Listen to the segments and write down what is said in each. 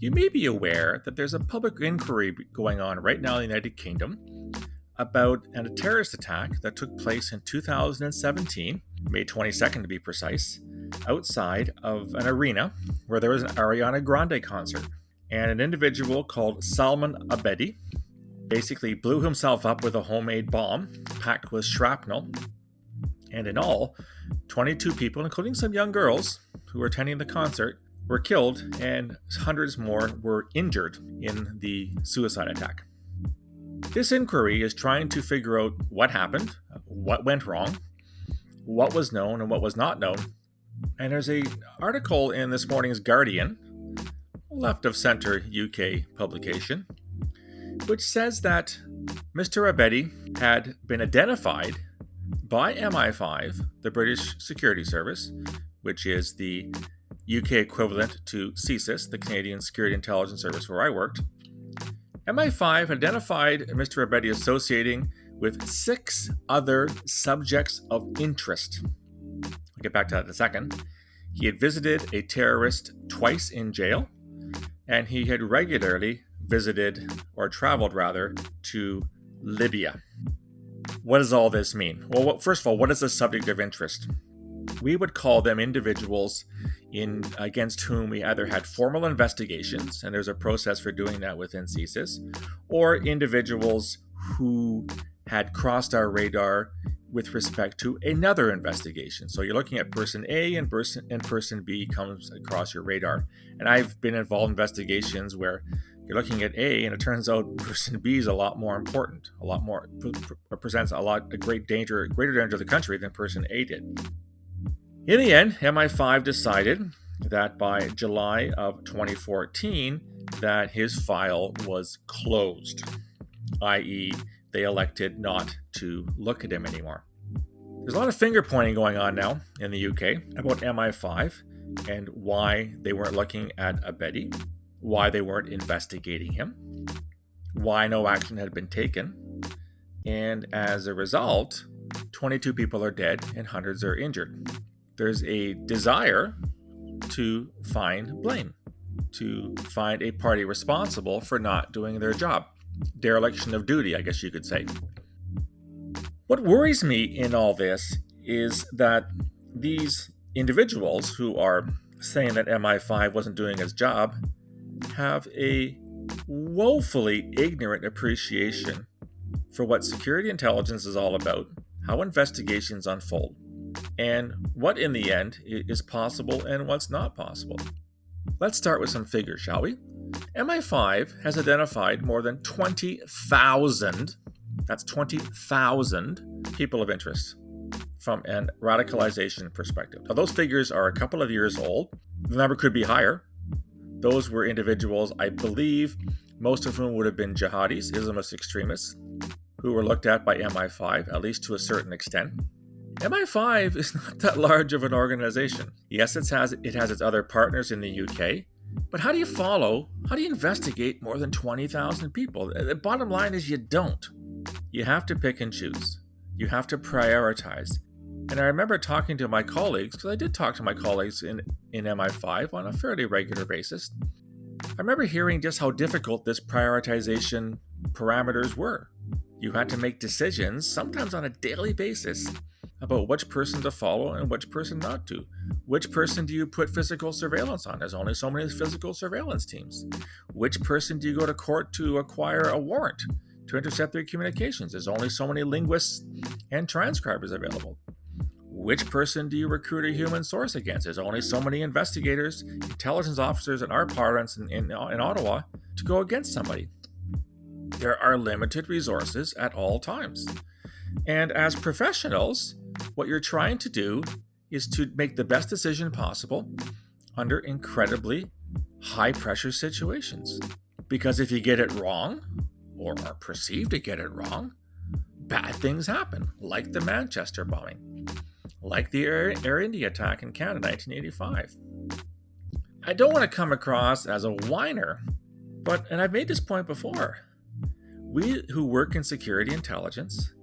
You may be aware that there's a public inquiry going on right now in the United Kingdom about a terrorist attack that took place in 2017, May 22nd to be precise, outside of an arena where there was an Ariana Grande concert. And an individual called Salman Abedi basically blew himself up with a homemade bomb packed with shrapnel. And in all, 22 people, including some young girls who were attending the concert, were killed and hundreds more were injured in the suicide attack. This inquiry is trying to figure out what happened, what went wrong, what was known and what was not known. And there's an article in this morning's Guardian, left of centre UK publication, which says that Mr. Abedi had been identified by MI5, the British Security Service, which is the UK equivalent to CSIS, the Canadian Security Intelligence Service where I worked. MI5 identified Mr. Abedi associating with 6 other subjects of interest. I'll get back to that in a second. He had visited a terrorist twice in jail, and he had regularly visited, or traveled rather, to Libya. What does all this mean? Well, first of all, what is a subject of interest? We would call them individuals against whom we either had formal investigations, and there's a process for doing that within CSIS, or individuals who had crossed our radar with respect to another investigation. So you're looking at person A and person B comes across your radar. And I've been involved in investigations where you're looking at A and it turns out person B is a lot more important, a lot more, presents a greater danger to the country than person A did. In the end, MI5 decided that by July of 2014 that his file was closed, i.e. they elected not to look at him anymore. There's a lot of finger pointing going on now in the UK about MI5 and why they weren't looking at Abedi, why they weren't investigating him, why no action had been taken, and as a result, 22 people are dead and hundreds are injured. There's a desire to find blame, to find a party responsible for not doing their job. Dereliction of duty, I guess you could say. What worries me in all this is that these individuals who are saying that MI5 wasn't doing its job have a woefully ignorant appreciation for what security intelligence is all about, how investigations unfold, and what in the end is possible and what's not possible. Let's start with some figures, shall we? MI5 has identified more than 20,000, that's 20,000 people of interest from a radicalization perspective. Now, those figures are a couple of years old. The number could be higher. Those were individuals, I believe, most of whom would have been jihadis, Islamist extremists, who were looked at by MI5, at least to a certain extent. MI5 is not that large of an organization. Yes, it has its other partners in the UK, but how do you investigate more than 20,000 people? The bottom line is you don't. You have to pick and choose. You have to prioritize. And I remember talking to my colleagues, because I did talk to my colleagues in MI5 on a fairly regular basis. I remember hearing just how difficult this prioritization parameters were. You had to make decisions, sometimes on a daily basis, about which person to follow and which person not to. Which person do you put physical surveillance on? There's only so many physical surveillance teams. Which person do you go to court to acquire a warrant to intercept their communications? There's only so many linguists and transcribers available. Which person do you recruit a human source against? There's only so many investigators, intelligence officers in our parlance in Ottawa to go against somebody. There are limited resources at all times. And as professionals, what you're trying to do is to make the best decision possible under incredibly high-pressure situations. Because if you get it wrong, or are perceived to get it wrong, bad things happen, like the Manchester bombing, like the Air India attack in Canada in 1985. I don't want to come across as a whiner, and I've made this point before, we who work in security intelligence,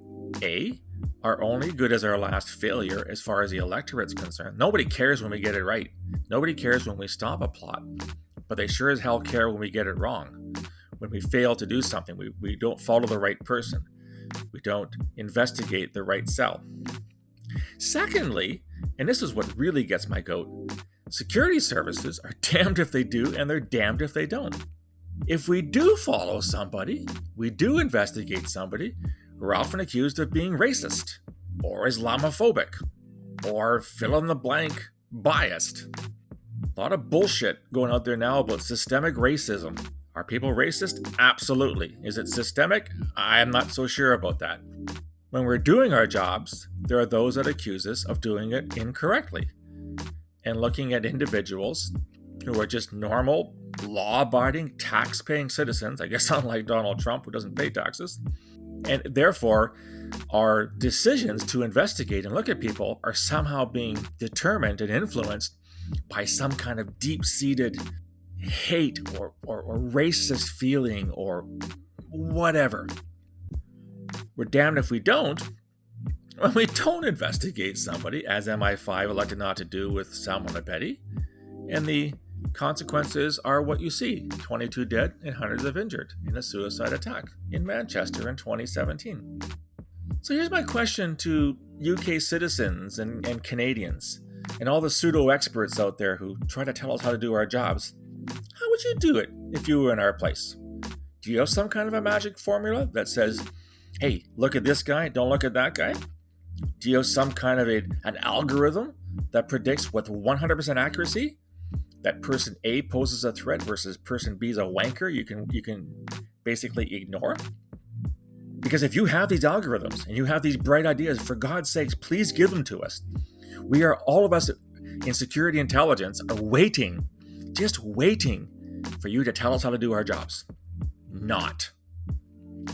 are only good as our last failure as far as the electorate's concerned. Nobody cares when we get it right. Nobody cares when we stop a plot. but they sure as hell care when we get it wrong. When we fail to do something, we don't follow the right person. We don't investigate the right cell. Secondly, and this is what really gets my goat, security services are damned if they do and they're damned if they don't. If we do follow somebody, we do investigate somebody, we're often accused of being racist, or Islamophobic, or fill-in-the-blank biased. A lot of bullshit going out there now about systemic racism. Are people racist? Absolutely. Is it systemic? I am not so sure about that. When we're doing our jobs, there are those that accuse us of doing it incorrectly. And looking at individuals who are just normal, law-abiding, tax-paying citizens, I guess unlike Donald Trump, who doesn't pay taxes, and therefore our decisions to investigate and look at people are somehow being determined and influenced by some kind of deep-seated hate or racist feeling or whatever. We're damned if we don't. When we don't investigate somebody, as MI5 elected not to do with Salman Abedi, and the consequences are what you see: 22 dead and hundreds of injured in a suicide attack in Manchester in 2017. So here's my question to UK citizens and Canadians and all the pseudo-experts out there who try to tell us how to do our jobs. How would you do it if you were in our place? Do you have some kind of a magic formula that says, hey, look at this guy, don't look at that guy? Do you have some kind of an algorithm that predicts with 100% accuracy that person A poses a threat versus person B is a wanker you can basically ignore? Because if you have these algorithms and you have these bright ideas, for God's sakes, please give them to us. We are, all of us in security intelligence, are waiting, just waiting for you to tell us how to do our jobs. Not.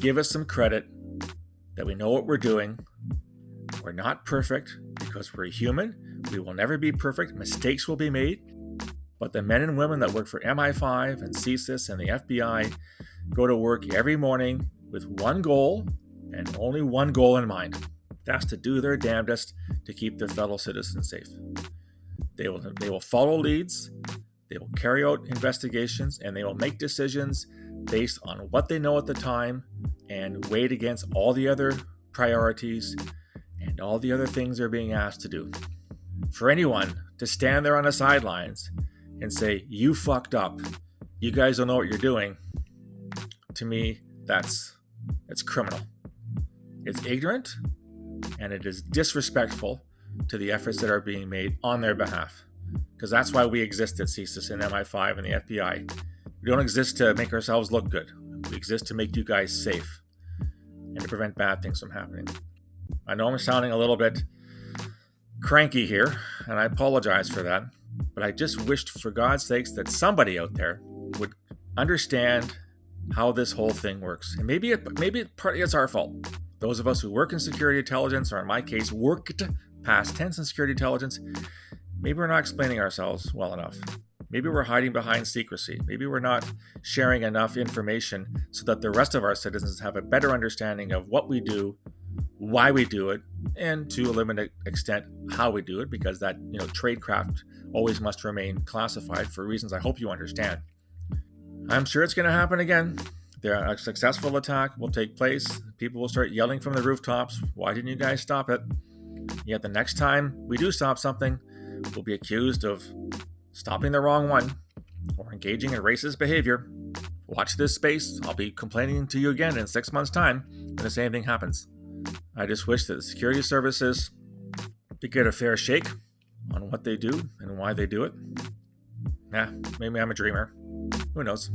Give us some credit that we know what we're doing. We're not perfect because we're human. We will never be perfect. Mistakes will be made. But the men and women that work for MI5 and CSIS and the FBI go to work every morning with one goal and only one goal in mind. That's to do their damnedest to keep their fellow citizens safe. They will follow leads, they will carry out investigations, and they will make decisions based on what they know at the time and weighed against all the other priorities and all the other things they're being asked to do. For anyone to stand there on the sidelines and say, you fucked up, you guys don't know what you're doing, to me, that's criminal. It's ignorant, and it is disrespectful to the efforts that are being made on their behalf. Because that's why we exist at CSIS and MI5 and the FBI. We don't exist to make ourselves look good. We exist to make you guys safe and to prevent bad things from happening. I know I'm sounding a little bit cranky here, and I apologize for that. But I just wished, for God's sakes, that somebody out there would understand how this whole thing works. And maybe partly it's our fault. Those of us who work in security intelligence, or in my case, worked past tense in security intelligence, maybe we're not explaining ourselves well enough. Maybe we're hiding behind secrecy. Maybe we're not sharing enough information so that the rest of our citizens have a better understanding of what we do, why we do it, and to a limited extent, how we do it, because that, tradecraft always must remain classified for reasons I hope you understand. I'm sure it's going to happen again. A successful attack will take place. People will start yelling from the rooftops, why didn't you guys stop it? Yet the next time we do stop something, we'll be accused of stopping the wrong one or engaging in racist behavior. Watch this space. I'll be complaining to you again in 6 months' time when the same thing happens. I just wish that the security services could get a fair shake on what they do and why they do it. Maybe I'm a dreamer. Who knows?